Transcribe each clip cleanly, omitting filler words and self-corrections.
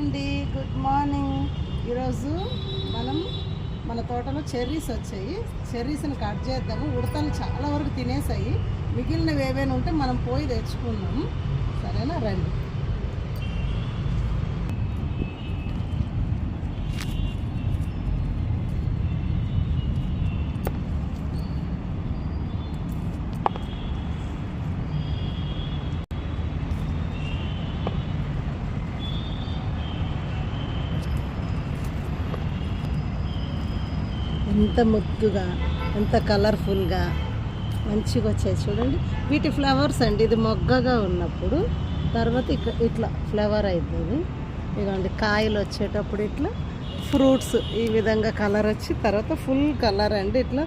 అండి, good morning. ఈరోజు మనం మన తోటలో చెర్రీస్ వచ్చాయి. చెర్రీస్ని కట్ చేద్దాము. ఉడతలు చాలా వరకు తినేసాయి. మిగిలినవి ఏవైనా ఉంటే మనం పోయి తెచ్చుకుందాము. సరేనా, రండి. ఎంత ముద్దుగా, ఎంత కలర్ఫుల్గా మంచిగా వచ్చాయి చూడండి. వీటి ఫ్లవర్స్ అండి. ఇది మొగ్గగా ఉన్నప్పుడు తర్వాత ఇట్లా ఫ్లవర్ అవుతుంది. ఇదిగోండి, కాయలు వచ్చేటప్పుడు ఇట్లా ఫ్రూట్స్ ఈ విధంగా కలర్ వచ్చి తర్వాత ఫుల్ కలర్ అండి. ఇట్లా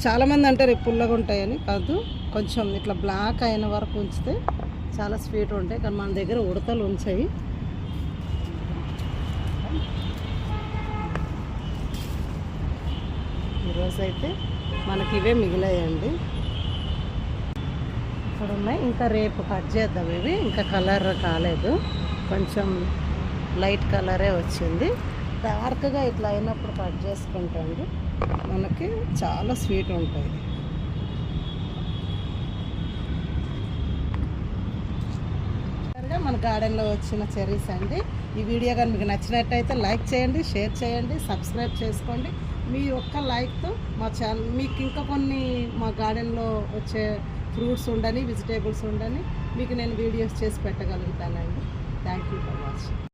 చాలామంది అంటారు పుల్లగా ఉంటాయని, కాదు, కొంచెం ఇట్లా బ్లాక్ అయిన వరకు ఉంచితే చాలా స్వీట్ ఉంటాయి. కానీ మన దగ్గర ఉడతలు ఉంచాయి. ఈరోజైతే మనకి ఇవే మిగిలాయండి. ఇక్కడ ఉన్నాయి, ఇంకా రేపు కట్ చేద్దాం. ఇవి ఇంకా కలర్ కాలేదు, కొంచెం లైట్ కలరే వచ్చింది. డార్క్గా ఇట్లా అయినప్పుడు కట్ చేసుకుంటాండి, మనకి చాలా స్వీట్ ఉంటాయి. మన గార్డెన్లో వచ్చిన చెర్రీస్ అండి. ఈ వీడియో కానీ మీకు నచ్చినట్టయితే లైక్ చేయండి, షేర్ చేయండి, సబ్స్క్రైబ్ చేసుకోండి. మీ ఒక్క లైక్తో మా ఛానల్ మీకు ఇంకా కొన్ని మా గార్డెన్లో వచ్చే ఫ్రూట్స్ ఉండని, వెజిటేబుల్స్ ఉండని మీకు నేను వీడియోస్ చేసి పెట్టగలుగుతానండి. Thank you for watching.